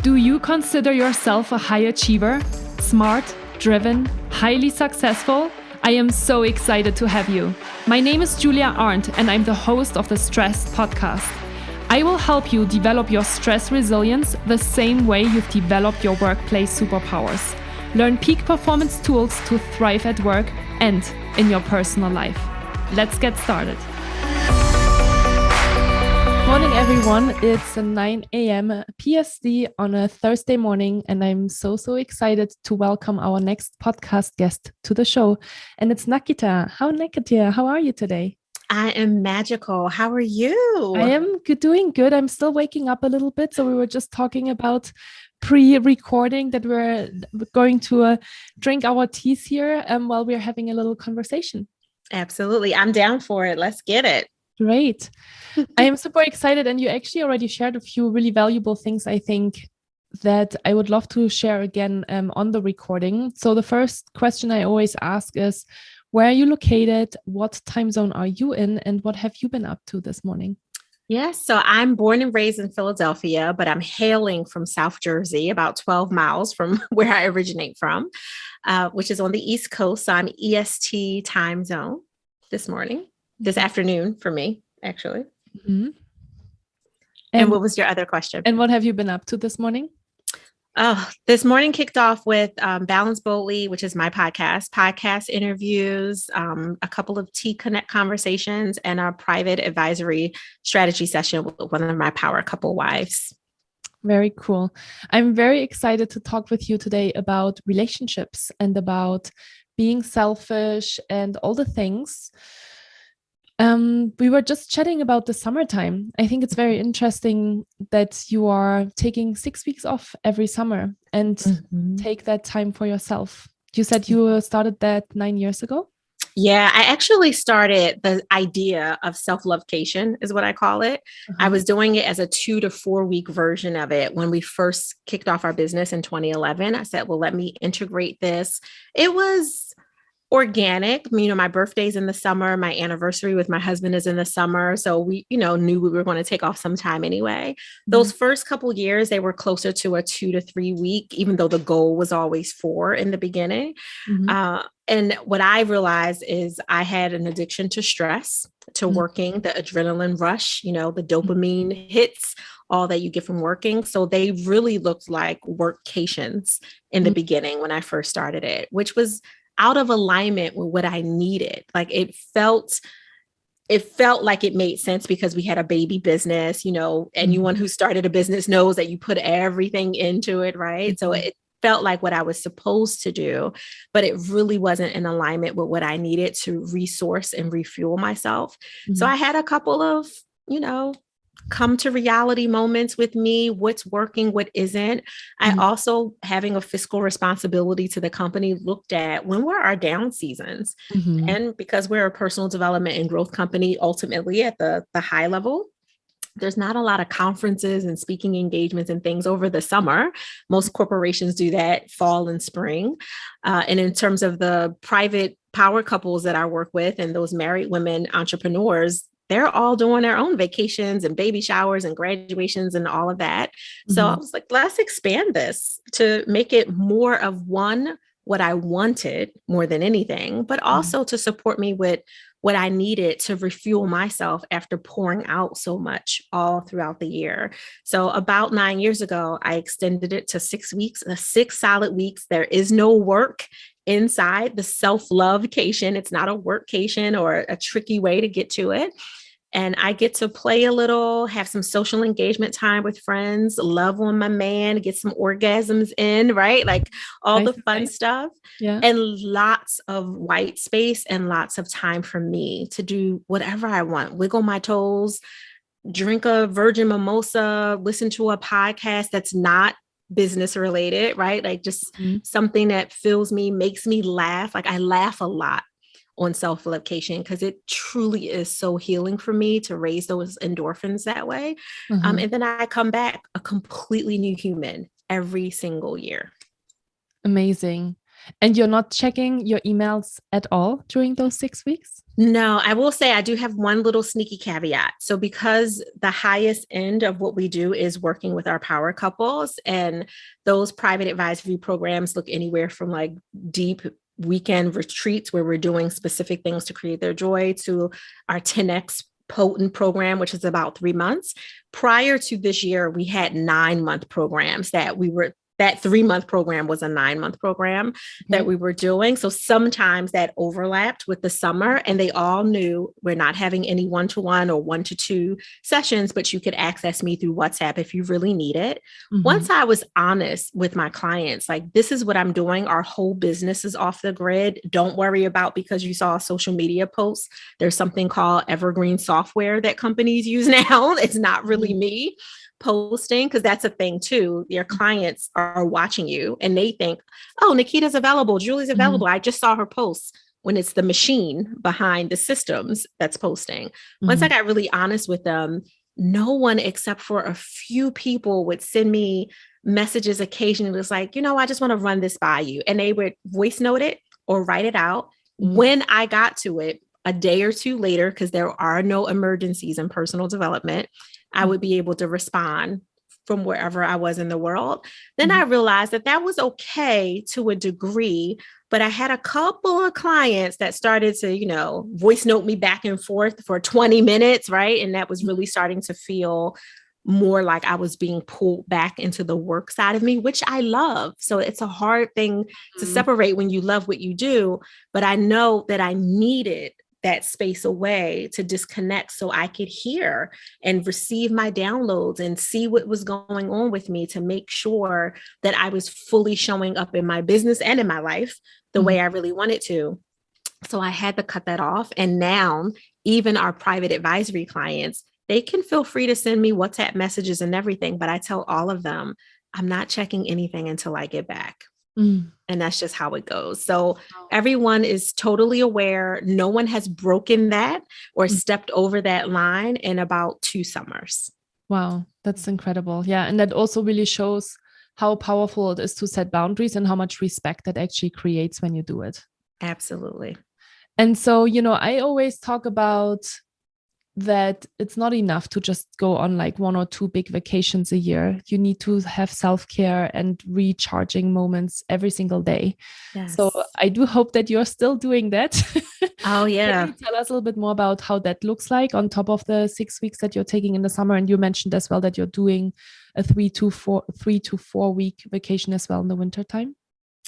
Do you consider yourself a high achiever? Smart, driven, highly successful? I am so excited to have you. My name is Julia Arndt and I'm the host of the Stress Podcast. I will help you develop your stress resilience the same way you've developed your workplace superpowers. Learn peak performance tools to thrive at work and in your personal life. Let's get started. Morning, everyone. It's 9 a.m. PST on a Thursday morning, and I'm so excited to welcome our next podcast guest to the show. And it's Naketa. Naketa, how are you today? I am magical. How are you? I am doing good. I'm still waking up a little bit. So we were just talking about pre-recording that we're going to drink our teas here while we're having a little conversation. Absolutely. I'm down for it. Let's get it. Great. I am super excited. And you actually already shared a few really valuable things, I think, that I would love to share again on the recording. So the first question I always ask is, where are you located? What time zone are you in? And what have you been up to this morning? Yes. So I'm born and raised in Philadelphia, but I'm hailing from South Jersey, about 12 miles from where I originate from, which is on the East Coast. So I'm EST time zone this afternoon for me, actually. Mm-hmm. And what was your other question? And what have you been up to this morning? Oh, this morning kicked off with Balance Boldly, which is my podcast interviews, a couple of T-Connect conversations, and a private advisory strategy session with one of my power couple wives. Very cool. I'm very excited to talk with you today about relationships and about being selfish and all the things. We were just chatting about the summertime. I think it's very interesting that you are taking 6 weeks off every summer and take that time for yourself. You said you started that 9 years ago? Yeah, I actually started the idea of self-lovecation is what I call it. I was doing it as a 2 to 4 week version of it. When we first kicked off our business in 2011, I said, well, let me integrate this. It was organic. My birthday's in the summer. My anniversary with my husband is in the summer. So we, knew we were going to take off some time anyway. Those first couple of years, they were closer to a 2 to 3 week, even though the goal was always 4 in the beginning. And what I realized is I had an addiction to stress, to working, the adrenaline rush, the dopamine hits, all that you get from working. So they really looked like workations in the beginning when I first started it, which was out of alignment with what I needed. Like it felt like it made sense because we had a baby business, anyone who started a business knows that you put everything into it, right? So it felt like what I was supposed to do, but it really wasn't in alignment with what I needed to resource and refuel myself. So I had a couple of, come to reality moments with me, what's working, what isn't. I also, having a fiscal responsibility to the company, looked at when were our down seasons. And because we're a personal development and growth company, ultimately at the high level, there's not a lot of conferences and speaking engagements and things over the summer. Most corporations do that fall and spring. And in terms of the private power couples that I work with and those married women entrepreneurs, they're all doing their own vacations and baby showers and graduations and all of that. So I was like, let's expand this to make it more of what I wanted more than anything, but also to support me with what I needed to refuel myself after pouring out so much all throughout the year. So about 9 years ago, I extended it to 6 weeks, 6 solid weeks. There is no work inside the self-lovecation. It's not a workcation or a tricky way to get to it. And I get to play a little, have some social engagement time with friends, love on my man, get some orgasms in, right? Like all the fun stuff. Yeah. And lots of white space and lots of time for me to do whatever I want, wiggle my toes, drink a virgin mimosa, listen to a podcast that's not business related, right? Like just something that fills me, makes me laugh. Like I laugh a lot on self-lovecation because it truly is so healing for me to raise those endorphins that way. And then I come back a completely new human every single year. Amazing. And you're not checking your emails at all during those 6 weeks? No, I will say I do have one little sneaky caveat. So because the highest end of what we do is working with our power couples, and those private advisory programs look anywhere from like deep weekend retreats where we're doing specific things to create their joy, to our 10X potent program, which is about 3 months. Prior to this year, we had 9-month programs that 3-month program was a 9-month program that we were doing. So sometimes that overlapped with the summer, and they all knew we're not having any 1-to-1 or 1-to-2 sessions, but you could access me through WhatsApp if you really need it. Once I was honest with my clients, like, this is what I'm doing. Our whole business is off the grid. Don't worry about because you saw a social media post. There's something called evergreen software that companies use now. It's not really me posting, because that's a thing too. Your clients are watching you and they think, oh, Naketa's available, Julie's available. I just saw her post, when it's the machine behind the systems that's posting. Once I got really honest with them, no one except for a few people would send me messages occasionally. It was like, I just want to run this by you. And they would voice note it or write it out. When I got to it a day or two later, because there are no emergencies in personal development, I would be able to respond from wherever I was in the world. Then I realized that that was okay to a degree, but I had a couple of clients that started to, voice note me back and forth for 20 minutes, right? And that was really starting to feel more like I was being pulled back into the work side of me, which I love. So it's a hard thing to separate when you love what you do, but I know that I needed that space away to disconnect so I could hear and receive my downloads and see what was going on with me, to make sure that I was fully showing up in my business and in my life the way I really wanted to. So I had to cut that off. And now even our private advisory clients, they can feel free to send me WhatsApp messages and everything, but I tell all of them, I'm not checking anything until I get back. And that's just how it goes. So everyone is totally aware. No one has broken that or stepped over that line in about 2 summers. Wow, that's incredible. Yeah. And that also really shows how powerful it is to set boundaries and how much respect that actually creates when you do it. Absolutely. And so, I always talk about that it's not enough to just go on like 1 or 2 big vacations a year. You need to have self-care and recharging moments every single day. Yes. So I do hope that you're still doing that. Oh, yeah. Can you tell us a little bit more about how that looks like on top of the 6 weeks that you're taking in the summer? And you mentioned as well that you're doing a 3 to 4 week vacation as well in the wintertime.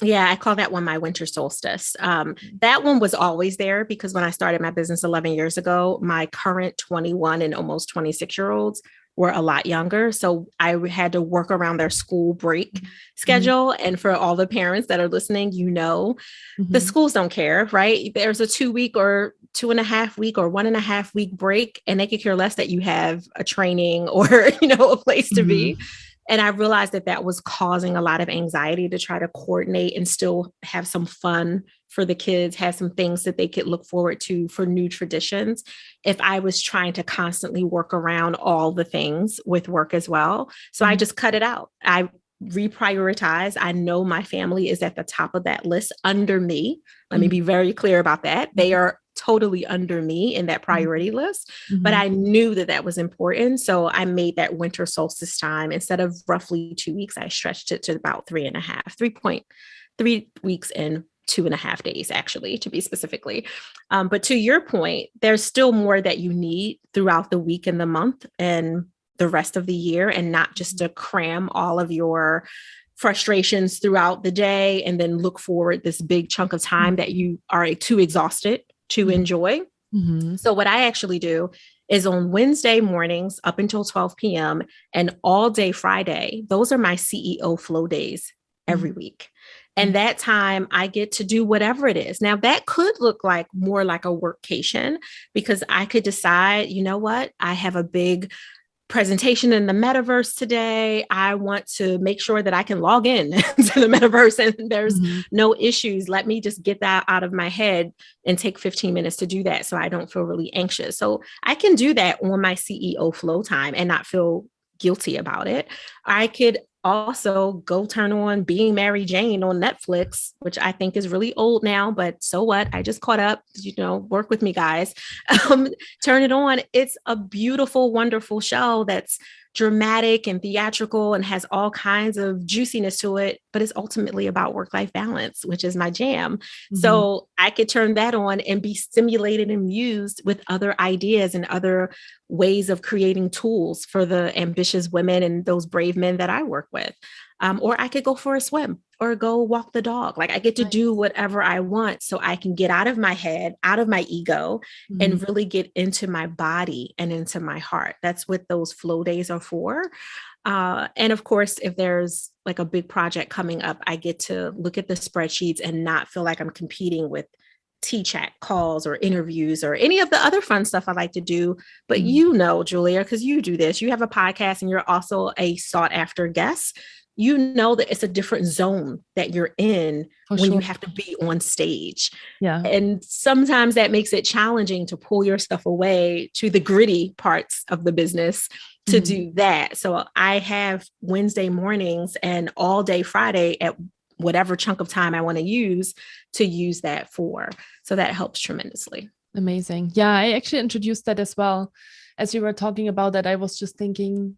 Yeah, I call that one my winter solstice. That one was always there because when I started my business 11 years ago, my current 21 and almost 26-year-olds were a lot younger. So I had to work around their school break schedule. And for all the parents that are listening, the schools don't care, right? There's a 2-week or 2.5-week or 1.5-week break, and they could care less that you have a training or, a place to be. And I realized that was causing a lot of anxiety to try to coordinate and still have some fun for the kids, have some things that they could look forward to for new traditions, if I was trying to constantly work around all the things with work as well. So I just cut it out. I reprioritize. I know my family is at the top of that list under me. Let me be very clear about that. They are totally under me in that priority list, but I knew that was important. So I made that winter solstice time, instead of roughly 2 weeks, I stretched it to about 3.5 weeks and 2.5 days, actually, to be specifically. But to your point, there's still more that you need throughout the week and the month and the rest of the year, and not just to cram all of your frustrations throughout the day and then look forward this big chunk of time that you are too exhausted to enjoy. So what I actually do is on Wednesday mornings up until 12 p.m. and all day Friday, those are my CEO flow days every week. And that time I get to do whatever it is. Now that could look like more like a workcation, because I could decide, I have a big presentation in the metaverse today. I want to make sure that I can log in to the metaverse and there's no issues. Let me just get that out of my head and take 15 minutes to do that, so I don't feel really anxious. So I can do that on my CEO flow time and not feel guilty about it. I could also go turn on Being Mary Jane on Netflix, which I think is really old now, but so what? I just caught up, work with me, guys. Um, Turn it on. It's a beautiful, wonderful show that's dramatic and theatrical and has all kinds of juiciness to it, but it's ultimately about work-life balance, which is my jam. Mm-hmm. So I could turn that on and be stimulated and mused with other ideas and other ways of creating tools for the ambitious women and those brave men that I work with. Or I could go for a swim or go walk the dog. Like I get to do whatever I want so I can get out of my head, out of my ego, and really get into my body and into my heart. That's what those flow days are for. And of course, if there's like a big project coming up, I get to look at the spreadsheets and not feel like I'm competing with T-chat calls or interviews or any of the other fun stuff I like to do. But Julia, because you do this, you have a podcast and you're also a sought after guest. You know that it's a different zone that you're in when you have to be on stage. Yeah. And sometimes that makes it challenging to pull your stuff away to the gritty parts of the business to do that. So I have Wednesday mornings and all day Friday at whatever chunk of time I want to use that for. So that helps tremendously. Amazing. Yeah, I actually introduced that as well. As you were talking about that, I was just thinking,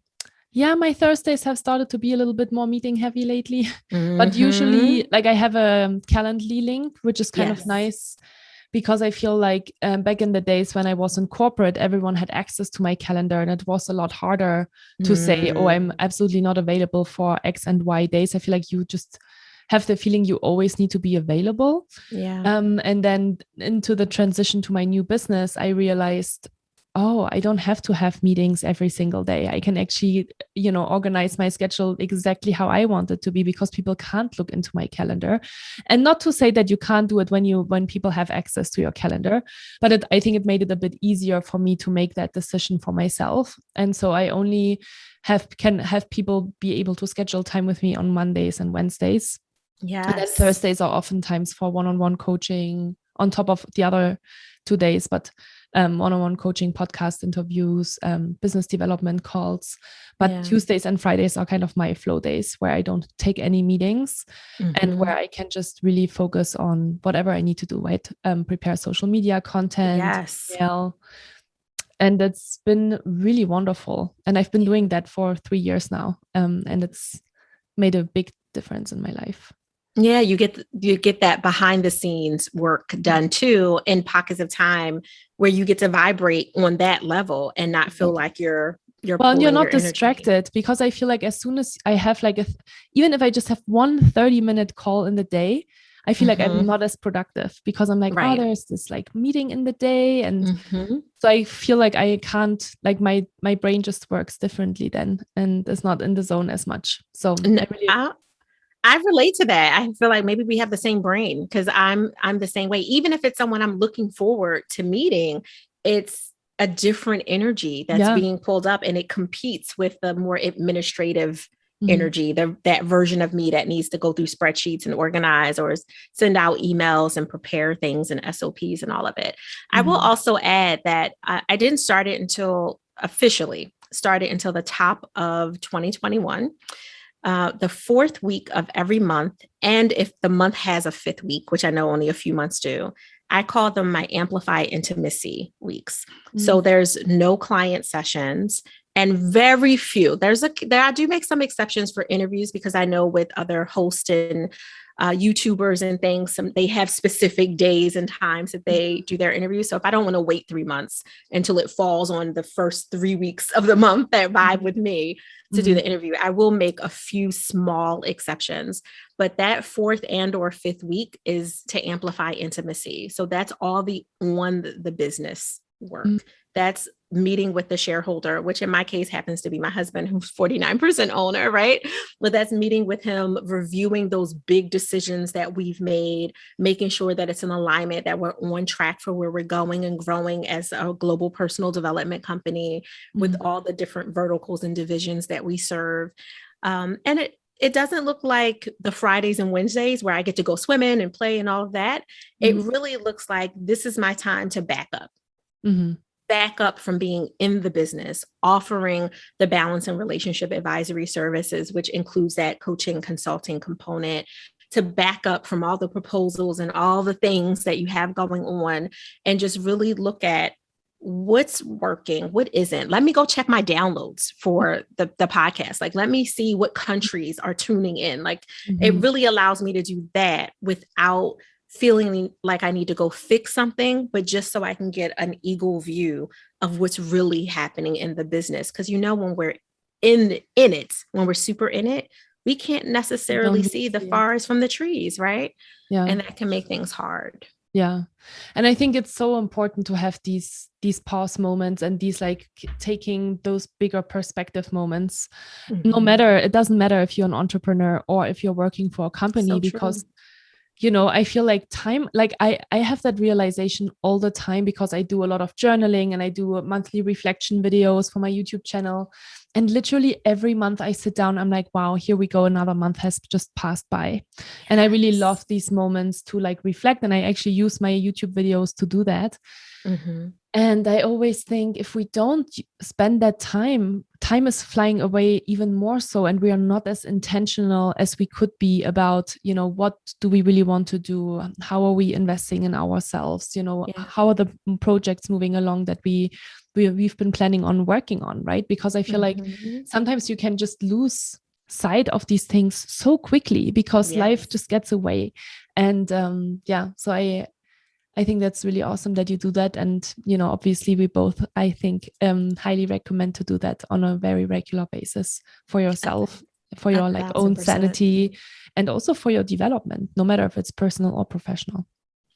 yeah, my Thursdays have started to be a little bit more meeting heavy lately. But usually, like I have a Calendly link, which is kind of nice because I feel like back in the days when I was in corporate, everyone had access to my calendar and it was a lot harder to say, oh, I'm absolutely not available for X and Y days. I feel like you just have the feeling you always need to be available. Yeah. And then into the transition to my new business, I realized, oh, I don't have to have meetings every single day. I can actually, organize my schedule exactly how I want it to be because people can't look into my calendar. And not to say that you can't do it when people have access to your calendar, but I think it made it a bit easier for me to make that decision for myself. And so I only can have people be able to schedule time with me on Mondays and Wednesdays. Yeah. And then Thursdays are oftentimes for one-on-one coaching on top of the other 2 days, but one-on-one coaching, podcast interviews, business development calls. But Tuesdays and Fridays are kind of my flow days where I don't take any meetings and where I can just really focus on whatever I need to do, right? Prepare social media content, email. And it's been really wonderful. And I've been doing that for 3 years now. And it's made a big difference in my life. Yeah, you get that behind the scenes work done too in pockets of time where you get to vibrate on that level and not feel like you're well, you're not distracted because I feel like as soon as I have even if I just have 1 30-minute call in the day, I feel like I'm not as productive because I'm like, oh, there's this meeting in the day. And so I feel like I can't, my brain just works differently then and is not in the zone as much. So I relate to that. I feel like maybe we have the same brain because I'm the same way. Even if it's someone I'm looking forward to meeting, it's a different energy that's being pulled up and it competes with the more administrative energy, that version of me that needs to go through spreadsheets and organize or send out emails and prepare things and SOPs and all of it. I will also add that I didn't start it until the top of 2021. The 4th week of every month. And if the month has a 5th week, which I know only a few months do, I call them my Amplify Intimacy weeks. So there's no client sessions and very few. I do make some exceptions for interviews because I know with other hosts and YouTubers and things, they have specific days and times that they do their interviews. So if I don't want to wait 3 months until it falls on the first 3 weeks of the month that vibe with me to do the interview, I will make a few small exceptions. But that 4th and or 5th week is to amplify intimacy. So that's all on the business work. That's meeting with the shareholder, which in my case happens to be my husband, who's 49% owner, right? But that's meeting with him, reviewing those big decisions that we've made, making sure that it's in alignment, that we're on track for where we're going and growing as a global personal development company with all the different verticals and divisions that we serve. And it doesn't look like the Fridays and Wednesdays where I get to go swimming and play and all of that. It really looks like this is my time to back up. back up from being in the business, offering the balance and relationship advisory services, which includes that coaching consulting component, to back up from all the proposals and all the things that you have going on, and just really look at what's working, what isn't. Let me go check my downloads for the podcast. Like, let me see what countries are tuning in. Like, it really allows me to do that without feeling like I need to go fix something, but just so I can get an eagle view of what's really happening in the business. Because, when we're in it, when we're super in it, we can't necessarily see the forest from the trees, right? Yeah. And that can make things hard. Yeah. And I think it's so important to have these pause moments and these like taking those bigger perspective moments. No matter, it doesn't matter if you're an entrepreneur or if you're working for a company, because I feel like time, like I have that realization all the time, because I do a lot of journaling and I do monthly reflection videos for my YouTube channel. And literally every month I sit down, I'm like, wow, here we go. Another month has just passed by. And I really love these moments to like reflect. And I actually use my YouTube videos to do that. And I always think if we don't spend that time is flying away even more so. And we are not as intentional as we could be about, what do we really want to do? How are we investing in ourselves? How are the projects moving along that we've been planning on working on, right? Because I feel like sometimes you can just lose sight of these things so quickly because life just gets away. And so I think that's really awesome that you do that. And, obviously we both, I think, highly recommend to do that on a very regular basis for yourself, for your like own sanity, and also for your development, no matter if it's personal or professional.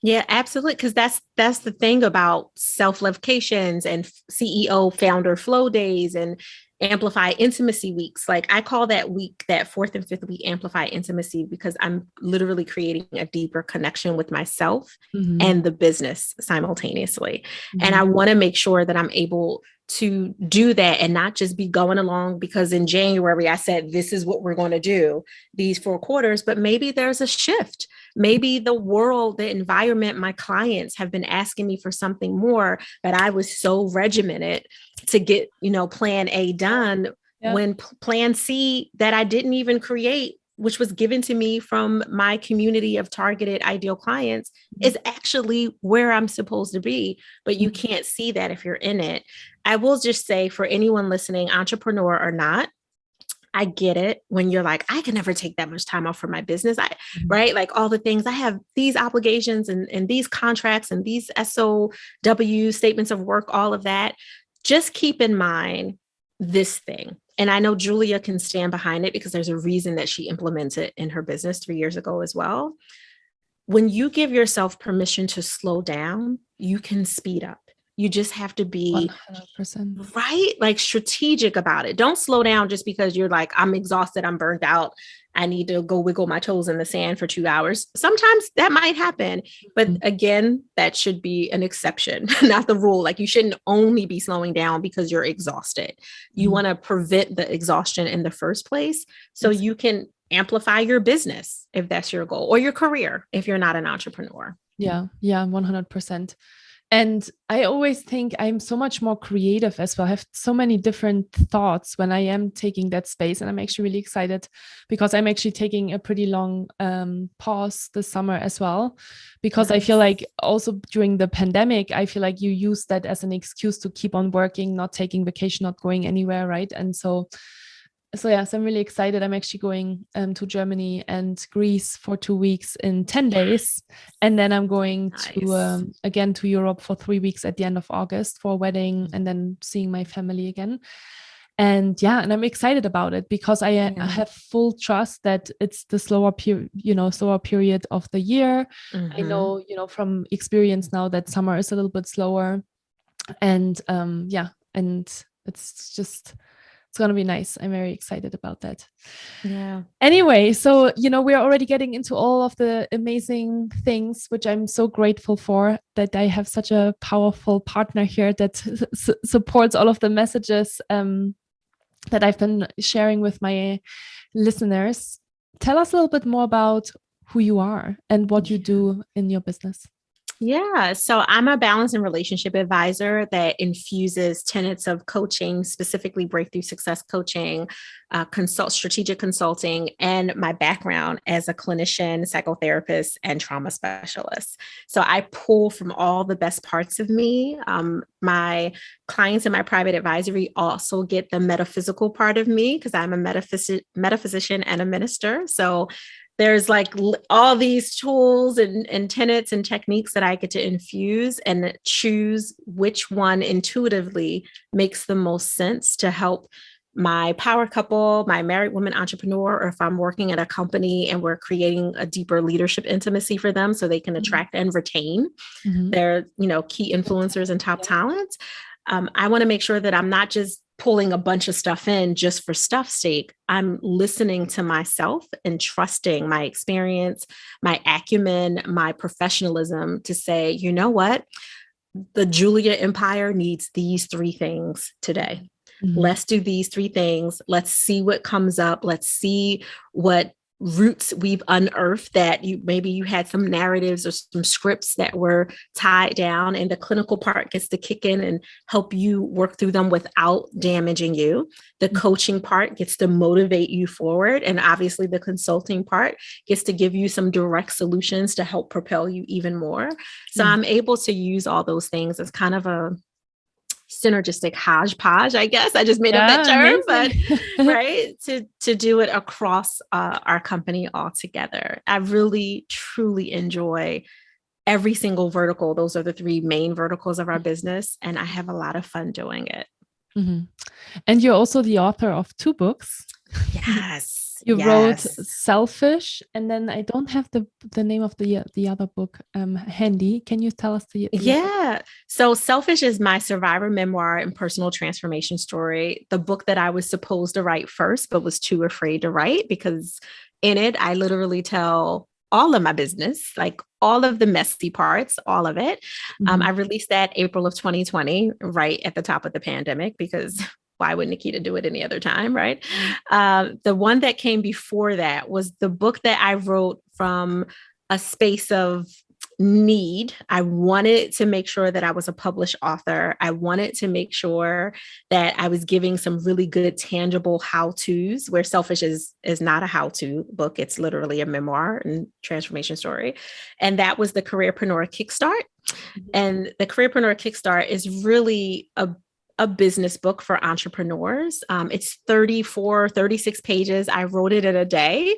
Yeah, absolutely. Because that's the thing about self-lovecations and CEO founder flow days and amplify intimacy weeks. Like, I call that week, that fourth and fifth week, amplify intimacy, because I'm literally creating a deeper connection with myself and the business simultaneously. And I want to make sure that I'm able to do that and not just be going along because in January I said, this is what we're going to do these 4 quarters, but maybe there's a shift. Maybe the world, the environment, my clients have been asking me for something more, but I was so regimented to get, plan A done when plan C that I didn't even create, which was given to me from my community of targeted ideal clients, is actually where I'm supposed to be. But you can't see that if you're in it. I will just say, for anyone listening, entrepreneur or not, I get it when you're like, I can never take that much time off for my business. Right? Like, all the things I have, these obligations and these contracts and these SOW statements of work, all of that. Just keep in mind this thing. And I know Julia can stand behind it because there's a reason that she implements it in her business 3 years ago as well. When you give yourself permission to slow down, you can speed up. You just have to be 100%. Right? Like, strategic about it. Don't slow down just because you're like, I'm exhausted, I'm burnt out, I need to go wiggle my toes in the sand for 2 hours. Sometimes that might happen. But again, that should be an exception, not the rule. Like, you shouldn't only be slowing down because you're exhausted. You want to prevent the exhaustion in the first place so you can amplify your business if that's your goal, or your career if you're not an entrepreneur. Yeah, 100%. And I always think I'm so much more creative as well. I have so many different thoughts when I am taking that space. And I'm actually really excited because I'm actually taking a pretty long pause this summer as well. Because I feel like also during the pandemic, I feel like you use that as an excuse to keep on working, not taking vacation, not going anywhere, right? And so yes, I'm really excited. I'm actually going to Germany and Greece for 2 weeks in 10 days. And then I'm going to again to Europe for 3 weeks at the end of August for a wedding, and then seeing my family again. And and I'm excited about it because I have full trust that it's the slower period of the year. I know, from experience now that summer is a little bit slower. And and it's going to be nice. I'm very excited about that. Yeah. Anyway, so, we're already getting into all of the amazing things, which I'm so grateful for, that I have such a powerful partner here that supports all of the messages that I've been sharing with my listeners. Tell us a little bit more about who you are and what you do in your business. Yeah. So I'm a balance and relationship advisor that infuses tenets of coaching, specifically breakthrough success coaching, strategic consulting, and my background as a clinician, psychotherapist, and trauma specialist. So I pull from all the best parts of me. My clients in my private advisory also get the metaphysical part of me because I'm a metaphysician and a minister. So there's like all these tools and tenets and techniques that I get to infuse and choose which one intuitively makes the most sense to help my power couple, my married woman entrepreneur, or if I'm working at a company and we're creating a deeper leadership intimacy for them so they can attract and retain their, key influencers and top talent. I want to make sure that I'm not just pulling a bunch of stuff in just for stuff's sake. I'm listening to myself and trusting my experience, my acumen, my professionalism to say, you know what? The Julia Empire needs these 3 things today. Let's do these 3 things. Let's see what comes up. Let's see what roots we've unearthed that maybe you had some narratives or some scripts that were tied down, and the clinical part gets to kick in and help you work through them without damaging you. The coaching part gets to motivate you forward. And obviously the consulting part gets to give you some direct solutions to help propel you even more. So I'm able to use all those things as kind of a synergistic hodgepodge, I guess. I just made up that term, but right, to do it across our company altogether. I really, truly enjoy every single vertical. Those are the 3 main verticals of our business, and I have a lot of fun doing it. And you're also the author of 2 books. Yes. You wrote Selfish, and then I don't have the name of the other book handy. Can you tell us the So Selfish is my survivor memoir and personal transformation story. The book that I was supposed to write first, but was too afraid to write, because in it, I literally tell all of my business, like all of the messy parts, all of it. I released that April of 2020, right at the top of the pandemic, because why would Naketa do it any other time, right? The one that came before that was the book that I wrote from a space of need. I wanted to make sure that I was a published author. I wanted to make sure that I was giving some really good, tangible how-tos, where Selfish is not a how-to book. It's literally a memoir and transformation story. And that was the Careerpreneur Kickstart. And the Careerpreneur Kickstart is really a business book for entrepreneurs. It's 36 pages. I wrote it in a day.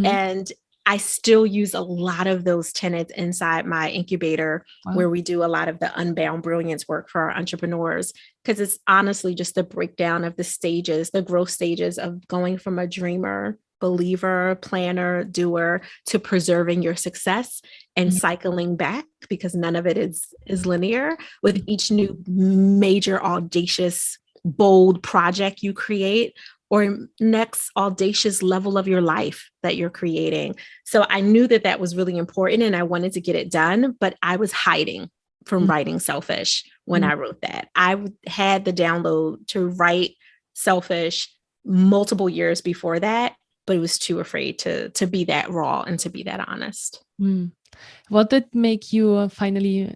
And I still use a lot of those tenets inside my incubator, where we do a lot of the Unbound Brilliance work for our entrepreneurs, because it's honestly just a breakdown of the stages, the growth stages of going from a dreamer, believer, planner, doer, to preserving your success and cycling back, because none of it is linear, with each new major, audacious, bold project you create, or next audacious level of your life that you're creating. So I knew that that was really important, and I wanted to get it done, but I was hiding from writing Selfish when I wrote that. I had the download to write Selfish multiple years before that, but was too afraid to be that raw and to be that honest. What did make you finally,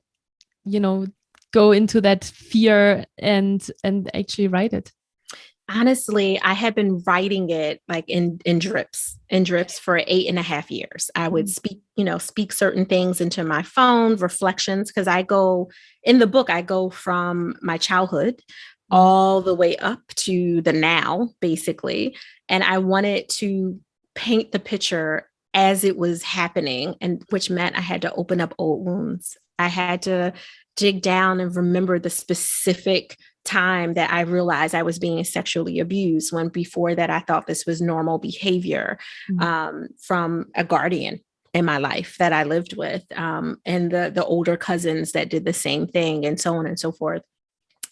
go into that fear and actually write it? Honestly, I had been writing it like in drips for 8.5 years. I would speak certain things into my phone, reflections, because in the book, I go from my childhood all the way up to the now, basically. And I wanted to paint the picture as it was happening, and which meant I had to open up old wounds. I had to dig down and remember the specific time that I realized I was being sexually abused, when before that I thought this was normal behavior from a guardian in my life that I lived with, and the older cousins that did the same thing, and so on and so forth.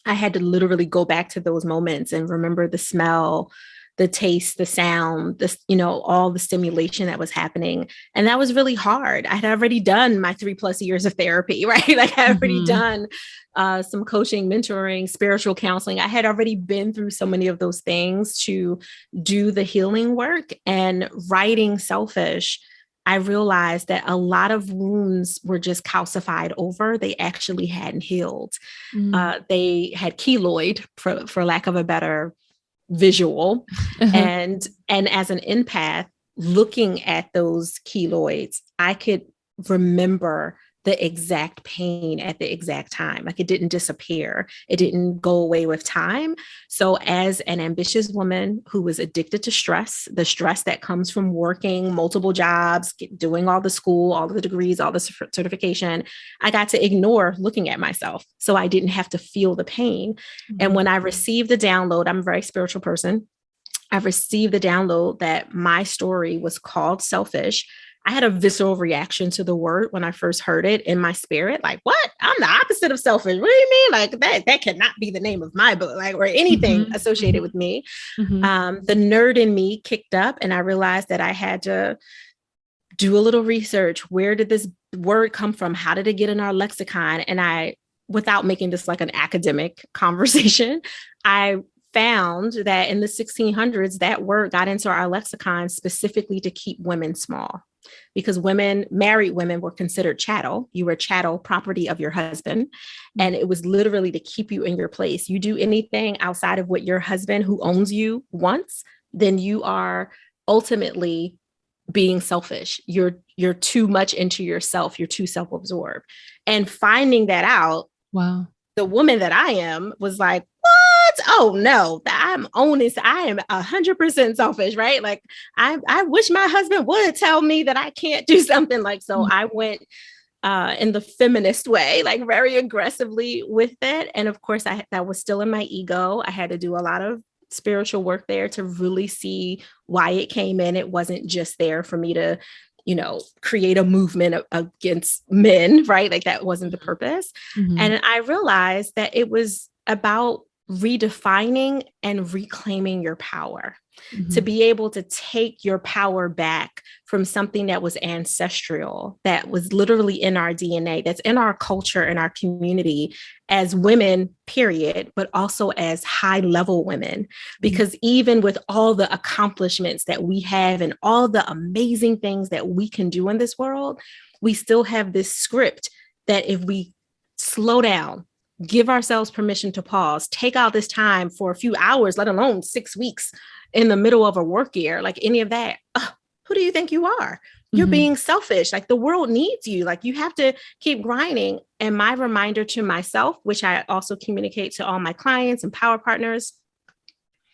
I had to literally go back to those moments and remember the smell, the taste, the sound, all the stimulation that was happening. And that was really hard. I had already done my 3+ years of therapy, right? Like I had already done some coaching, mentoring, spiritual counseling. I had already been through so many of those things to do the healing work. And writing Selfish, I realized that a lot of wounds were just calcified over. They actually hadn't healed. They had keloid, for lack of a better visual. And as an empath, looking at those keloids, I could remember the exact pain at the exact time. Like, it didn't disappear. It didn't go away with time. So as an ambitious woman who was addicted to stress, the stress that comes from working multiple jobs, doing all the school, all the degrees, all the certification, I got to ignore looking at myself. So I didn't have to feel the pain. And when I received the download, I'm a very spiritual person. I received the download that my story was called selfish. I had a visceral reaction to the word when I first heard it in my spirit. Like, what? I'm the opposite of selfish. What do you mean? Like, that cannot be the name of my book, like, or anything associated with me. The nerd in me kicked up, and I realized that I had to do a little research. Where did this word come from? How did it get in our lexicon? And without making this like an academic conversation, I found that in the 1600s, that word got into our lexicon specifically to keep women small, because married women were considered chattel. You were chattel, property of your husband. And it was literally to keep you in your place. You do anything outside of what your husband, who owns you, wants, then you are ultimately being selfish. You're too much into yourself. You're too self-absorbed. And finding that out, wow, the woman that I am was like, what? Oh no, I'm owning. I am 100% selfish, right? Like, I wish my husband would tell me that I can't do something. Like, so I went in the feminist way, like very aggressively with it. And of course, that was still in my ego. I had to do a lot of spiritual work there to really see why it came in. It wasn't just there for me to, create a movement against men, right? Like, that wasn't the purpose. And I realized that it was about redefining and reclaiming your power, to be able to take your power back from something that was ancestral, that was literally in our DNA, that's in our culture, in our community as women, period, but also as high level women. Because even with all the accomplishments that we have and all the amazing things that we can do in this world, we still have this script that if we slow down, give ourselves permission to pause, take out this time for a few hours, let alone 6 weeks in the middle of a work year, like any of that, who do you think you are? You're being selfish. Like, the world needs you. Like, you have to keep grinding. And my reminder to myself, which I also communicate to all my clients and power partners,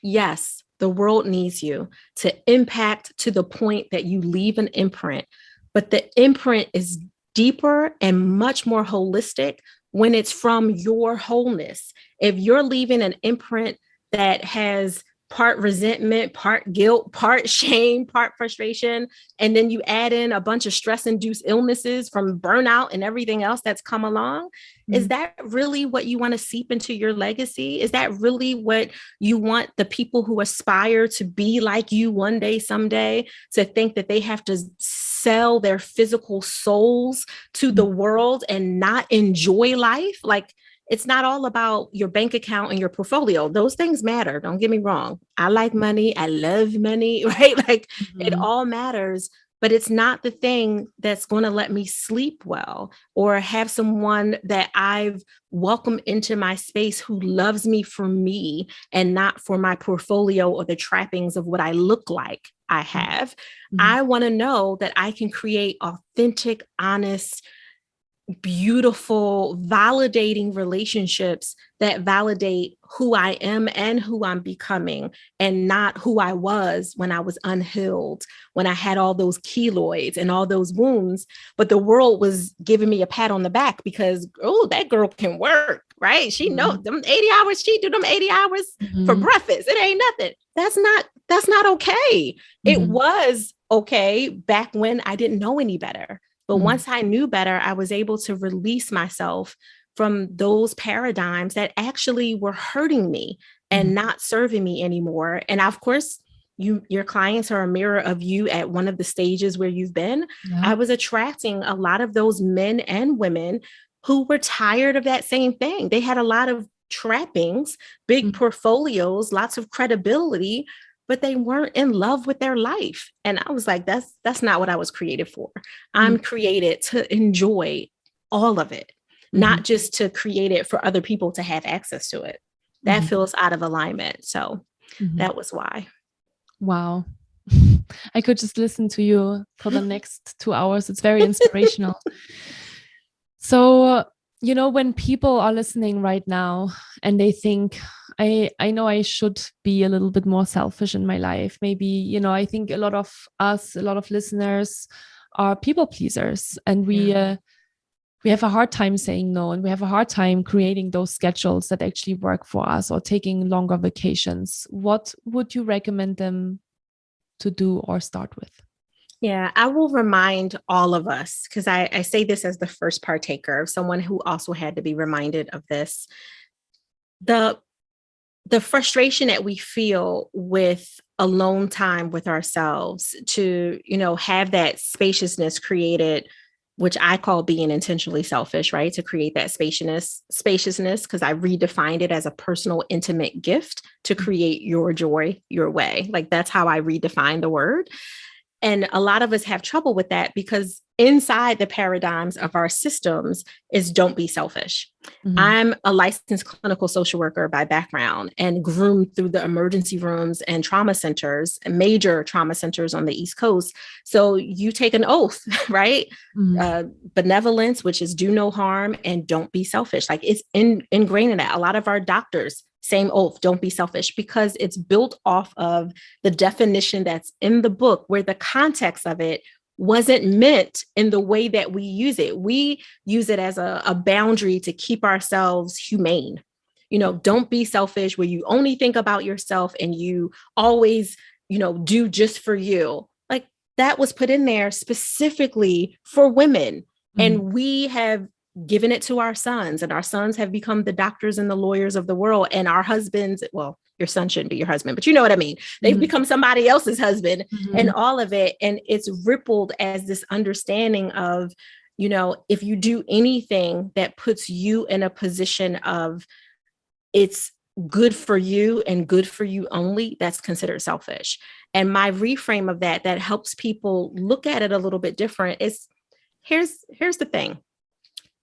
yes, the world needs you to impact to the point that you leave an imprint. But the imprint is deeper and much more holistic when it's from your wholeness. If you're leaving an imprint that has part resentment, part guilt, part shame, part frustration, and then you add in a bunch of stress-induced illnesses from burnout and everything else that's come along, is that really what you want to seep into your legacy? Is that really what you want the people who aspire to be like you one day, someday, to think that they have to sell their physical souls to the world and not enjoy life? Like, it's not all about your bank account and your portfolio. Those things matter. Don't get me wrong. I like money. I love money, right? Like, it all matters, but it's not the thing that's going to let me sleep well or have someone that I've welcomed into my space who loves me for me and not for my portfolio or the trappings of what I look like I have. I want to know that I can create authentic, honest, beautiful, validating relationships that validate who I am and who I'm becoming, and not who I was when I was unhealed, when I had all those keloids and all those wounds, but the world was giving me a pat on the back because, oh, that girl can work, right? She knows them 80 hours. She do them 80 hours for breakfast. It ain't nothing. That's not okay. It was okay back when I didn't know any better. But once I knew better, I was able to release myself from those paradigms that actually were hurting me and not serving me anymore. And of course, your clients are a mirror of you at one of the stages where you've been. Yeah. I was attracting a lot of those men and women who were tired of that same thing. They had a lot of trappings, big portfolios, lots of credibility, but they weren't in love with their life. And I was like, that's not what I was created for. I'm created to enjoy all of it, not just to create it for other people to have access to it. That feels out of alignment. So that was why. Wow. I could just listen to you for the next 2 hours. It's very inspirational. So, when people are listening right now and they think, I know I should be a little bit more selfish in my life. Maybe, I think a lot of listeners are people pleasers, and we have a hard time saying no, and we have a hard time creating those schedules that actually work for us, or taking longer vacations. What would you recommend them to do or start with? Yeah, I will remind all of us, because I say this as the first partaker, someone who also had to be reminded of this. The frustration that we feel with alone time with ourselves, to, have that spaciousness created, which I call being intentionally selfish, right? To create that spaciousness, because I redefined it as a personal, intimate gift to create your joy your way. Like, that's how I redefine the word. And a lot of us have trouble with that, because inside the paradigms of our systems is don't be selfish. I'm a licensed clinical social worker by background, and groomed through the emergency rooms and trauma centers, major trauma centers on the East Coast. So you take an oath, right? Benevolence, which is do no harm, and don't be selfish. Like, it's ingrained in that. A lot of our doctors, same oath, don't be selfish, because it's built off of the definition that's in the book, where the context of it wasn't meant in the way that we use it. We use it as a boundary to keep ourselves humane. Don't be selfish, where you only think about yourself and you always, do just for you. Like, that was put in there specifically for women. And we have given it to our sons, and our sons have become the doctors and the lawyers of the world. And our husbands, well, your son shouldn't be your husband, but you know what I mean? They've become somebody else's husband, and all of it. And it's rippled as this understanding of, if you do anything that puts you in a position of it's good for you and good for you only, that's considered selfish. And my reframe of that helps people look at it a little bit different is, here's the thing.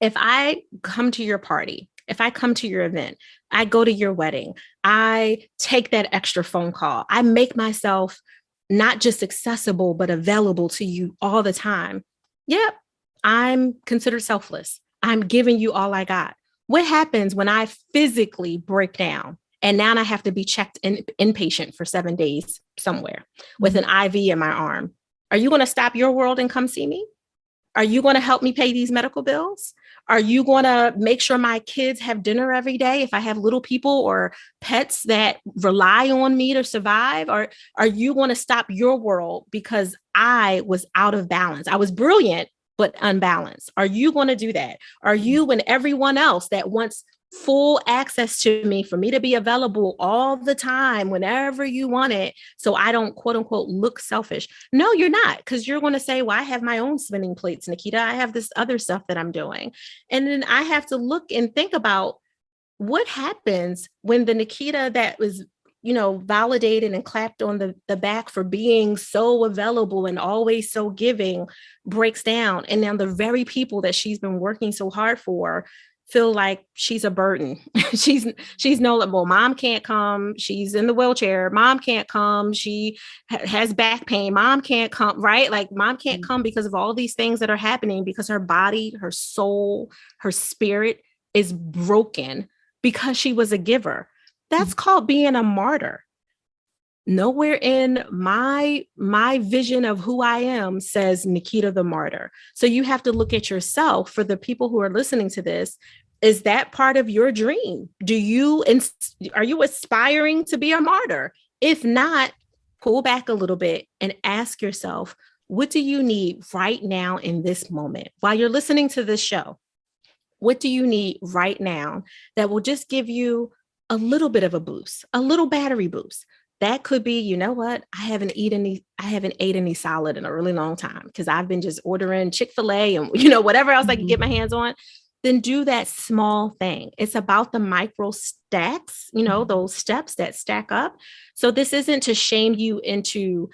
If I come to your party, if I come to your event, I go to your wedding, I take that extra phone call, I make myself not just accessible, but available to you all the time. Yep, I'm considered selfless. I'm giving you all I got. What happens when I physically break down and now I have to be checked inpatient for 7 days somewhere with an IV in my arm? Are you going to stop your world and come see me? Are you going to help me pay these medical bills? Are you going to make sure my kids have dinner every day if I have little people or pets that rely on me to survive? Or are you going to stop your world because I was out of balance? I was brilliant, but unbalanced. Are you going to do that? Are you and everyone else that wants full access to me, for me to be available all the time, whenever you want it, so I don't, quote unquote, look selfish? No, you're not, because you're going to say, well, I have my own spinning plates, Naketa. I have this other stuff that I'm doing. And then I have to look and think about what happens when the Naketa that was, validated and clapped on the back for being so available and always so giving breaks down. And now the very people that she's been working so hard for feel like she's a burden. she's no, well, mom can't come. She's in the wheelchair. Mom can't come. She has back pain. Mom can't come, right? Like, mom can't come because of all these things that are happening, because her body, her soul, her spirit is broken because she was a giver. That's called being a martyr. Nowhere in my vision of who I am says Naketa the martyr. So you have to look at yourself. For the people who are listening to this, is that part of your dream? Are you aspiring to be a martyr? If not, pull back a little bit and ask yourself, what do you need right now in this moment while you're listening to this show? What do you need right now that will just give you a little bit of a boost, a little battery boost? That could be, you know what? I haven't ate any salad in a really long time, because I've been just ordering Chick-fil-A and, whatever else I can get my hands on. then do that small thing. It's about the micro stacks, those steps that stack up. So this isn't to shame you into,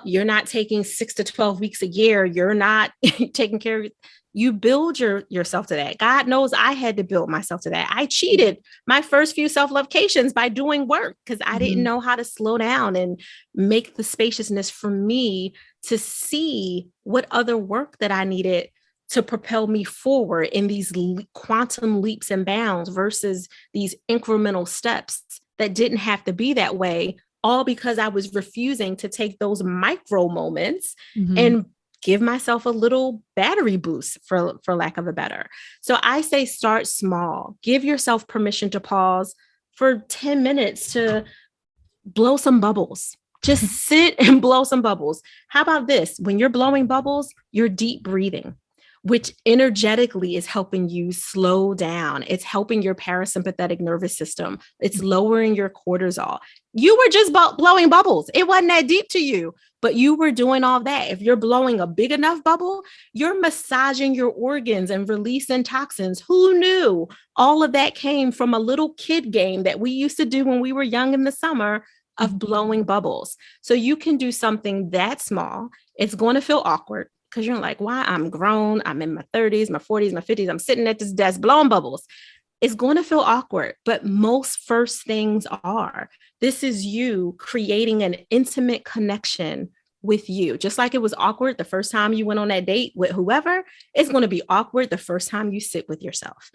you're not taking 6 to 12 weeks a year. You're not taking care of you. Build yourself to that. God knows I had to build myself to that. I cheated my first few self-lovecations by doing work because I didn't know how to slow down and make the spaciousness for me to see what other work that I needed to propel me forward in these quantum leaps and bounds versus these incremental steps that didn't have to be that way, all because I was refusing to take those micro moments and give myself a little battery boost, for lack of a better. So I say start small. Give yourself permission to pause for 10 minutes to blow some bubbles. Just sit and blow some bubbles. How about this? When you're blowing bubbles, you're deep breathing, which energetically is helping you slow down. It's helping your parasympathetic nervous system. It's lowering your cortisol. You were just blowing bubbles. It wasn't that deep to you, but you were doing all that. If you're blowing a big enough bubble, you're massaging your organs and releasing toxins. Who knew? All of that came from a little kid game that we used to do when we were young in the summer of blowing bubbles. So you can do something that small. It's going to feel awkward, because you're like, why? I'm grown. I'm in my 30s, my 40s, my 50s. I'm sitting at this desk blowing bubbles. It's going to feel awkward, but most first things are. This is you creating an intimate connection with you. Just like it was awkward the first time you went on that date with whoever, it's going to be awkward the first time you sit with yourself.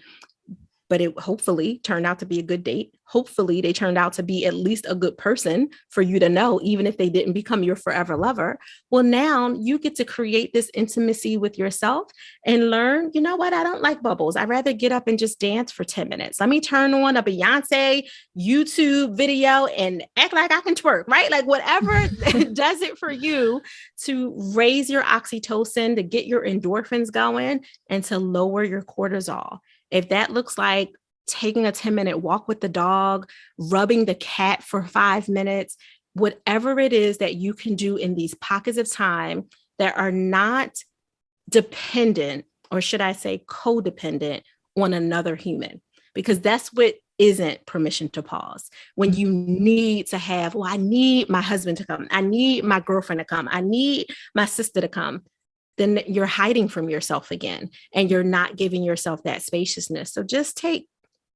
But it hopefully turned out to be a good date. Hopefully they turned out to be at least a good person for you to know, even if they didn't become your forever lover. Well, now you get to create this intimacy with yourself and learn, you know what? I don't like bubbles. I'd rather get up and just dance for 10 minutes. Let me turn on a Beyonce YouTube video and act like I can twerk, right? Like whatever does it for you to raise your oxytocin, to get your endorphins going, and to lower your cortisol. If that looks like taking a 10-minute walk with the dog, rubbing the cat for 5 minutes, whatever it is that you can do in these pockets of time that are not dependent, or should I say codependent, on another human, because that's what isn't permission to pause. When you need to have, I need my husband to come. I need my girlfriend to come. I need my sister to come. Then you're hiding from yourself again, and you're not giving yourself that spaciousness. So just take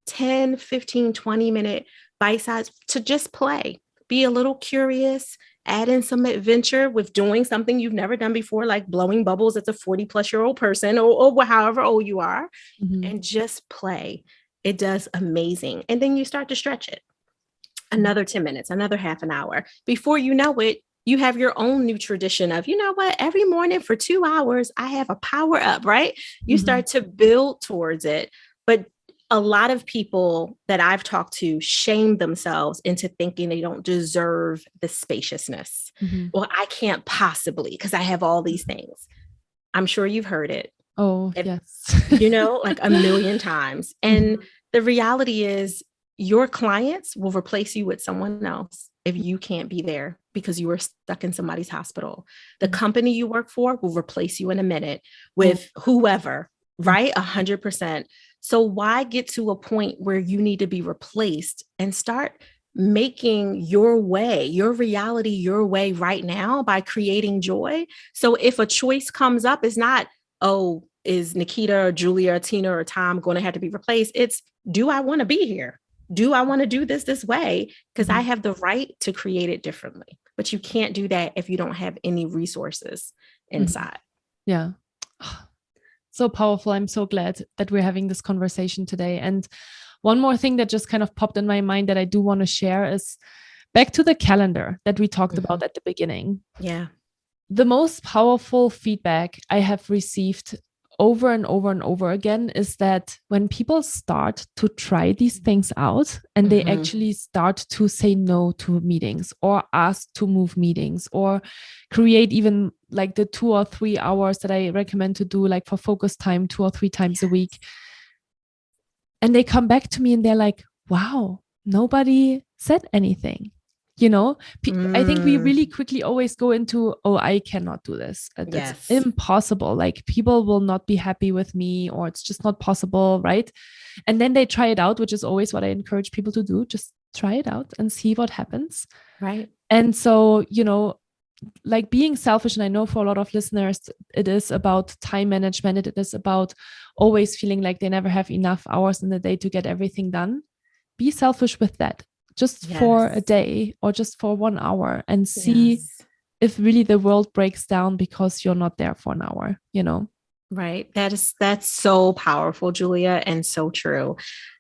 10, 15, 20-minute bite size to just play. Be a little curious, add in some adventure with doing something you've never done before, like blowing bubbles as a 40-plus-year-old person or however old you are, and just play. It does amazing. And then you start to stretch it. Another 10 minutes, another half an hour. Before you know it, you have your own new tradition of, you know what, every morning for 2 hours, I have a power up, right? You start to build towards it. But a lot of people that I've talked to shame themselves into thinking they don't deserve the spaciousness. Well, I can't possibly, because I have all these things. I'm sure you've heard it. Oh, yes. Like a million times. And the reality is your clients will replace you with someone else if you can't be there because you were stuck in somebody's hospital. The company you work for will replace you in a minute with whoever, right? 100%. So why get to a point where you need to be replaced and start making your way, your reality, your way right now by creating joy? So if a choice comes up, it's not, oh, is Naketa or Julia or Tina or Tom going to have to be replaced? It's, do I want to be here? Do I want to do this way? Because I have the right to create it differently. But you can't do that if you don't have any resources inside. Yeah. So powerful. I'm so glad that we're having this conversation today. And one more thing that just kind of popped in my mind that I do want to share is back to the calendar that we talked about at the beginning. Yeah. The most powerful feedback I have received over and over and over again is that when people start to try these things out and they actually start to say no to meetings or ask to move meetings or create even like the 2 or 3 hours that I recommend to do, like for focus time 2 or 3 times a week. And they come back to me and they're like, wow, nobody said anything. I think we really quickly always go into, oh, I cannot do this. That's Yes. impossible. Like people will not be happy with me, or it's just not possible, right? And then they try it out, which is always what I encourage people to do. Just try it out and see what happens. Right. And so, like being selfish, and I know for a lot of listeners, it is about time management. It is about always feeling like they never have enough hours in the day to get everything done. Be selfish with that, just for a day or just for 1 hour, and see if really the world breaks down because you're not there for an hour, Right. That's so powerful, Julia, and so true.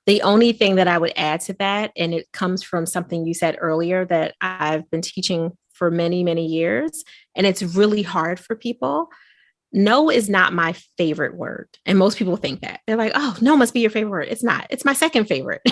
The only thing that I would add to that, and it comes from something you said earlier that I've been teaching for many, many years, and it's really hard for people. No is not my favorite word. And most people think that. They're like, oh, no must be your favorite word. It's not. It's my second favorite.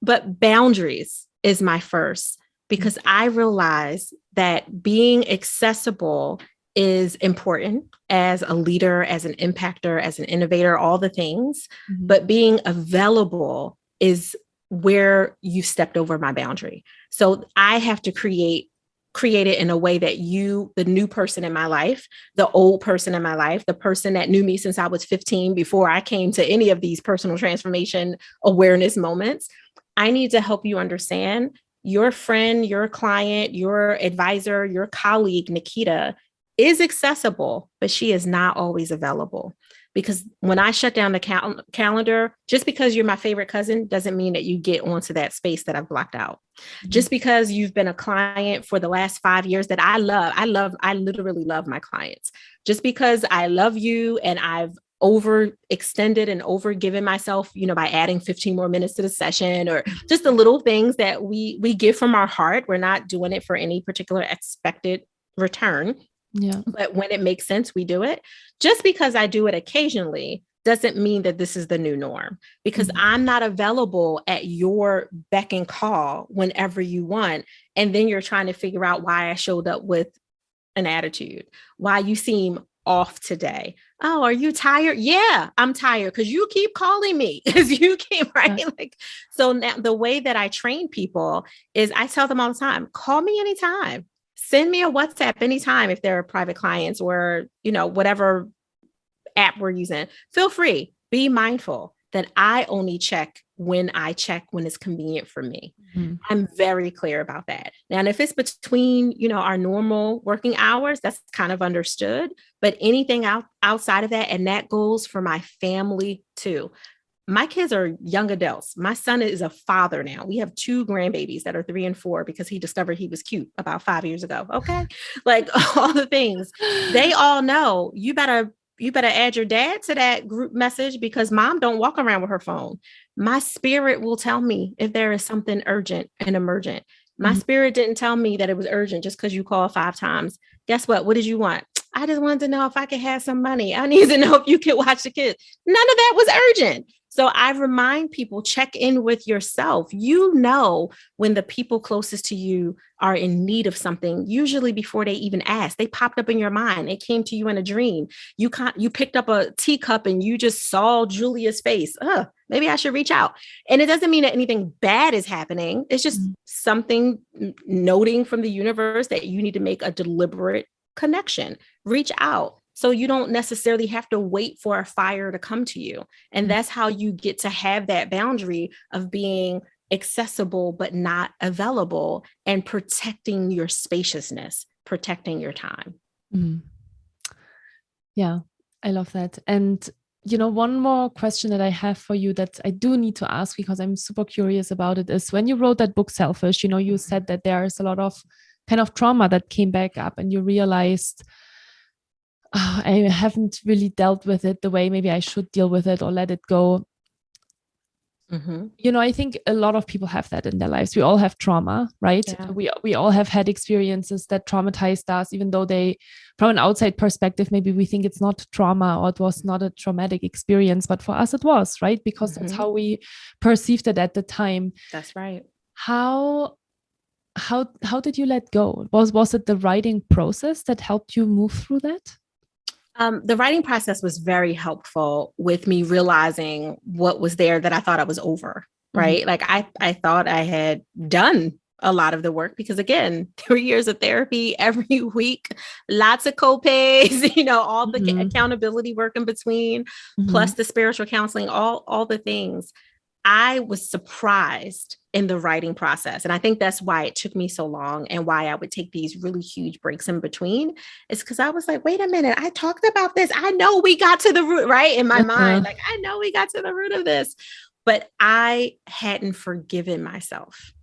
But boundaries is my first, because I realize that being accessible is important as a leader, as an impactor, as an innovator, all the things. But being available is where you stepped over my boundary. So I have to create it in a way that the new person in my life, the old person in my life, the person that knew me since I was 15, before I came to any of these personal transformation awareness moments, I need to help you understand your friend, your client, your advisor, your colleague, Naketa, is accessible, but she is not always available. Because when I shut down the calendar, just because you're my favorite cousin doesn't mean that you get onto that space that I've blocked out. Just because you've been a client for the last 5 years that I literally love my clients. Just because I love you and I've overextended and overgiven myself, by adding 15 more minutes to the session, or just the little things that we give from our heart. We're not doing it for any particular expected return. Yeah. But when it makes sense, we do it. Just because I do it occasionally doesn't mean that this is the new norm, because I'm not available at your beck and call whenever you want. And then you're trying to figure out why I showed up with an attitude, why you seem off today. Oh, are you tired? Yeah, I'm tired because you keep calling me as you keep, right? So now the way that I train people is I tell them all the time, call me anytime. Send me a WhatsApp anytime if they're private clients, or, whatever app we're using. Feel free. Be mindful that I only check when it's convenient for me. I'm very clear about that. Now, and if it's between, our normal working hours, that's kind of understood. But anything outside of that, and that goes for my family too. My kids are young adults. My son is a father now. We have 2 grandbabies that are 3 and 4 because he discovered he was cute about 5 years ago. Okay. Like all the things they all know, you better add your dad to that group message, because mom don't walk around with her phone. My spirit will tell me if there is something urgent and emergent. My spirit didn't tell me that it was urgent just because you called 5 times. Guess what? What did you want? I just wanted to know if I could have some money. I need to know if you could watch the kids. None of that was urgent. So I remind people, check in with yourself. When the people closest to you are in need of something, usually before they even ask. They popped up in your mind. It came to you in a dream. You picked up a teacup and you just saw Julia's face. Maybe I should reach out. And it doesn't mean that anything bad is happening. It's just something noting from the universe that you need to make a deliberate connection. Reach out. So you don't necessarily have to wait for a fire to come to you. And that's how you get to have that boundary of being accessible, but not available, and protecting your spaciousness, protecting your time. Yeah, I love that. And, one more question that I have for you that I do need to ask, because I'm super curious about it, is when you wrote that book, Selfish, you said that there's a lot of kind of trauma that came back up, and you realized, I haven't really dealt with it the way maybe I should deal with it, or let it go. I think a lot of people have that in their lives. We all have trauma, right? Yeah. We all have had experiences that traumatized us, even though they, from an outside perspective, maybe we think it's not trauma, or it was not a traumatic experience, but for us it was, right? Because that's how we perceived it at the time. That's right. How did you let go? Was it the writing process that helped you move through that? The writing process was very helpful with me realizing what was there that I thought I was over, right? Like I thought I had done a lot of the work because again, 3 years of therapy every week, lots of co-pays, all the accountability work in between, plus the spiritual counseling, all the things. I was surprised in the writing process. And I think that's why it took me so long and why I would take these really huge breaks in between is because I was like, wait a minute, I talked about this. I know we got to the root, right? In my mind, like, I know we got to the root of this, but I hadn't forgiven myself.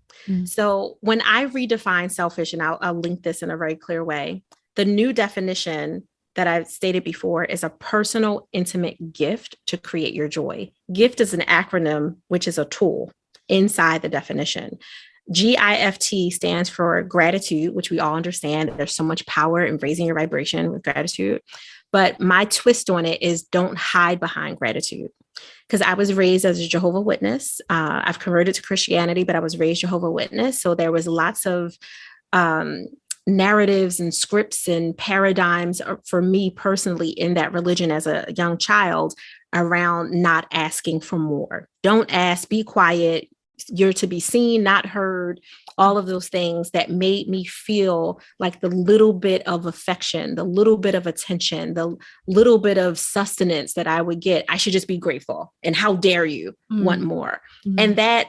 So when I redefine selfish, and I'll link this in a very clear way, the new definition that I've stated before is a personal, intimate gift to create your joy. Gift is an acronym, which is a tool inside the definition. GIFT stands for gratitude, which we all understand. There's so much power in raising your vibration with gratitude. But my twist on it is don't hide behind gratitude. Because I was raised as a Jehovah's Witness. I've converted to Christianity, but I was raised Jehovah's Witness. So there was lots of narratives and scripts and paradigms for me personally in that religion as a young child around not asking for more. Don't ask, be quiet. You're to be seen, not heard, all of those things that made me feel like the little bit of affection, the little bit of attention, the little bit of sustenance that I would get, I should just be grateful. And how dare you want more? And that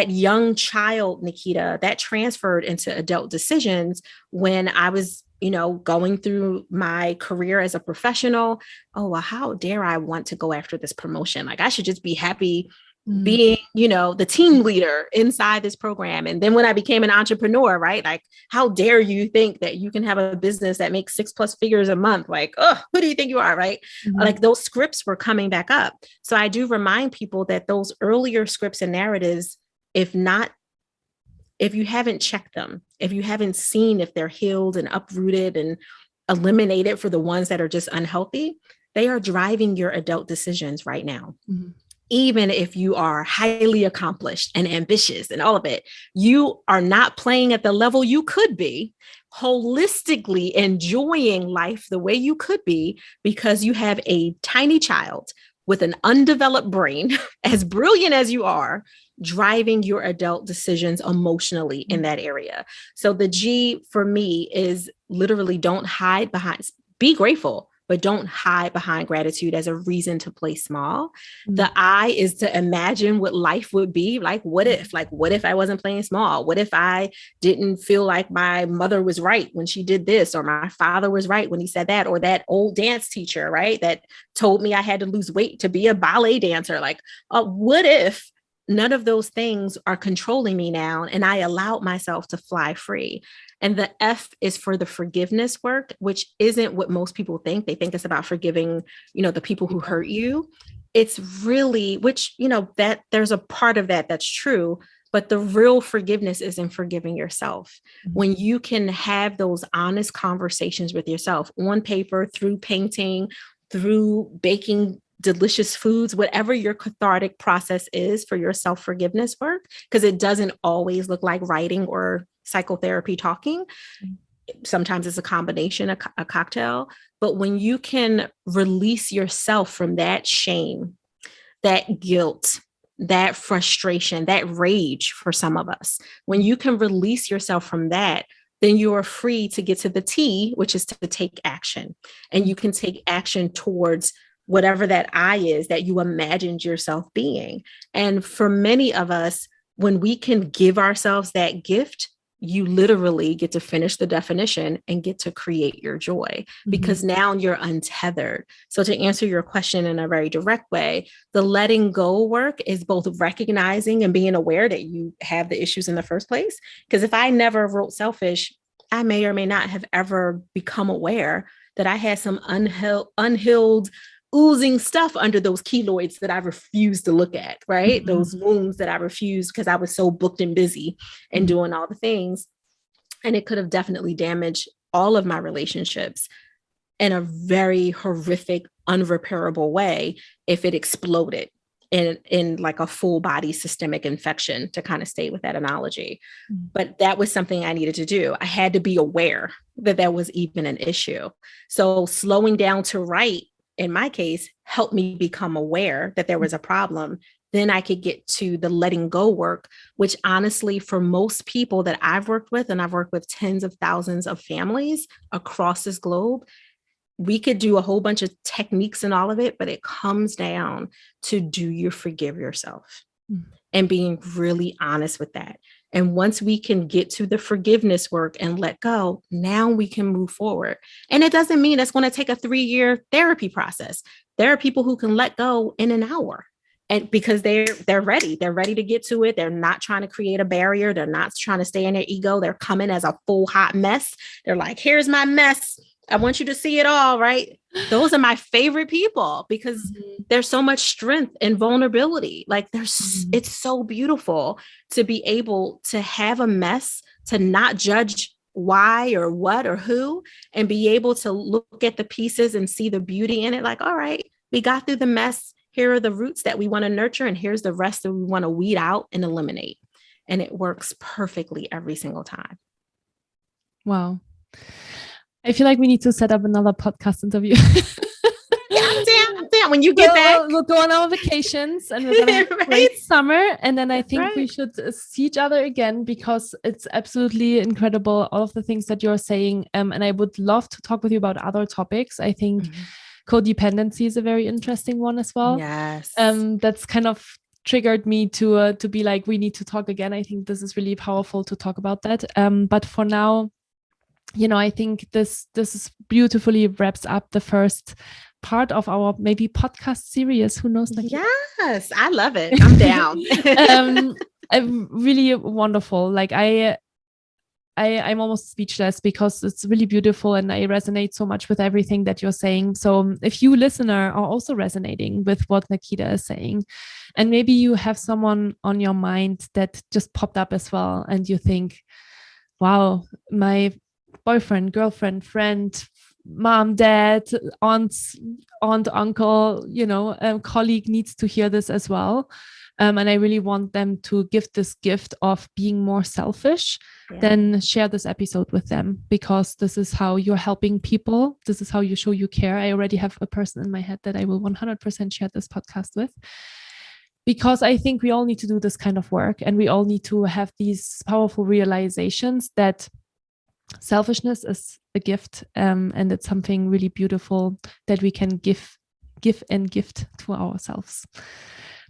young child, Naketa, that transferred into adult decisions when I was, going through my career as a professional. Oh, well, how dare I want to go after this promotion? Like I should just be happy being, the team leader inside this program. And then when I became an entrepreneur, right? Like, how dare you think that you can have a business that makes 6+ figures a month? Like, oh, who do you think you are? Right. Like those scripts were coming back up. So I do remind people that those earlier scripts and narratives, if you haven't checked them, if you haven't seen if they're healed and uprooted and eliminated for the ones that are just unhealthy, they are driving your adult decisions right now. Even if you are highly accomplished and ambitious and all of it, you are not playing at the level you could be, holistically enjoying life the way you could be because you have a tiny child with an undeveloped brain, as brilliant as you are, driving your adult decisions emotionally in that area. So the G for me is literally don't hide behind, be grateful, but don't hide behind gratitude as a reason to play small. The I is to imagine what life would be like. What if I wasn't playing small? What if I didn't feel like my mother was right when she did this, or my father was right when he said that, or that old dance teacher, right, that told me I had to lose weight to be a ballet dancer? Like, what if none of those things are controlling me now and I allowed myself to fly free? And the F is for the forgiveness work, which isn't what most people think. They think it's about forgiving, the people who hurt you. It's really, that there's a part of that that's true, but the real forgiveness is in forgiving yourself. When you can have those honest conversations with yourself on paper, through painting, through baking delicious foods, whatever your cathartic process is for your self-forgiveness work, because it doesn't always look like writing or psychotherapy talking. Sometimes it's a combination, a cocktail. But when you can release yourself from that shame, that guilt, that frustration, that rage for some of us, when you can release yourself from that, then you are free to get to the T, which is to take action. And you can take action towards whatever that I is that you imagined yourself being. And for many of us, when we can give ourselves that gift, you literally get to finish the definition and get to create your joy, because now you're untethered. So to answer your question in a very direct way, the letting go work is both recognizing and being aware that you have the issues in the first place. Because if I never wrote Selfish, I may or may not have ever become aware that I had some unhealed oozing stuff under those keloids that I refused to look at, right? Those wounds that I refused because I was so booked and busy and doing all the things. And it could have definitely damaged all of my relationships in a very horrific, unrepairable way if it exploded in like a full body systemic infection, to kind of stay with that analogy. But that was something I needed to do. I had to be aware that that was even an issue. So slowing down to write, in my case, helped me become aware that there was a problem then I could get to the letting go work, which honestly, for most people that I've worked with, and I've worked with tens of thousands of families across this globe, we could do a whole bunch of techniques and all of it, but it comes down to, do you forgive yourself? And being really honest with that. And once we can get to the forgiveness work and let go, now we can move forward. And it doesn't mean it's going to take a 3-year therapy process. There are people who can let go in an hour, and because they're ready to get to it. They're not trying to create a barrier. They're not trying to stay in their ego. They're coming as a full hot mess. They're like, here's my mess. I want you to see it all, right? Those are my favorite people, because there's so much strength and vulnerability. Like it's so beautiful to be able to have a mess, to not judge why or what or who, and be able to look at the pieces and see the beauty in it. Like, all right, we got through the mess. Here are the roots that we want to nurture, and here's the rest that we want to weed out and eliminate. And it works perfectly every single time. Wow. I feel like we need to set up another podcast interview. Yeah, I'm down. When you get back, we'll go on our vacations, and we're going to have a great summer. And then I think we should see each other again, because it's absolutely incredible, all of the things that you're saying. And I would love to talk with you about other topics. I think codependency is a very interesting one as well. Yes. That's kind of triggered me to be like, we need to talk again. I think this is really powerful to talk about that. But for now, I think this is beautifully wraps up the first part of our maybe podcast series. Who knows? Yes, I love it. I'm down. Really wonderful. Like I'm almost speechless, because it's really beautiful, and I resonate so much with everything that you're saying. So if you, listener, are also resonating with what Naketa is saying, and maybe you have someone on your mind that just popped up as well, and you think, wow, my boyfriend, girlfriend, friend, mom, dad, aunt, uncle, colleague needs to hear this as well. And I really want them to give this gift of being more selfish, then share this episode with them, because this is how you're helping people. This is how you show you care. I already have a person in my head that I will 100% share this podcast with, because I think we all need to do this kind of work, and we all need to have these powerful realizations that selfishness is a gift, and it's something really beautiful that we can give and gift to ourselves.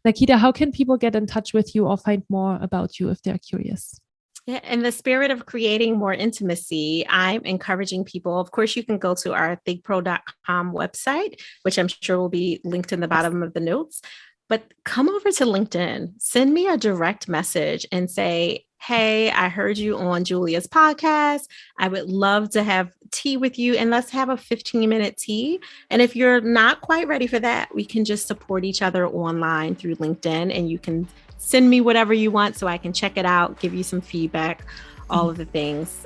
Naketa, how can people get in touch with you or find more about you if they're curious? Yeah, in the spirit of creating more intimacy, I'm encouraging people. Of course, you can go to our thinkpro.com website, which I'm sure will be linked in the bottom of the notes. But come over to LinkedIn, send me a direct message and say, hey, I heard you on Julia's podcast. I would love to have tea with you, and let's have a 15-minute tea. And if you're not quite ready for that, we can just support each other online through LinkedIn, and you can send me whatever you want so I can check it out, give you some feedback, all of the things.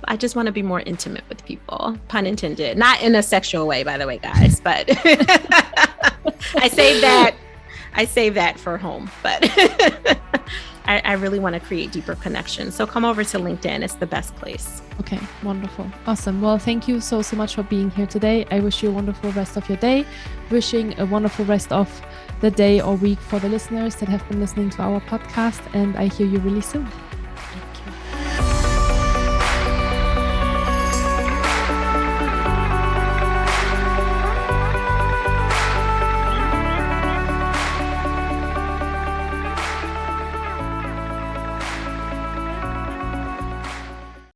I just want to be more intimate with people, pun intended, not in a sexual way, by the way, guys, but I save that for home, but I really want to create deeper connections. So come over to LinkedIn. It's the best place. Okay, wonderful. Awesome. Well, thank you so much for being here today. I wish you a wonderful rest of your day. Wishing a wonderful rest of the day or week for the listeners that have been listening to our podcast. And I hear you really soon.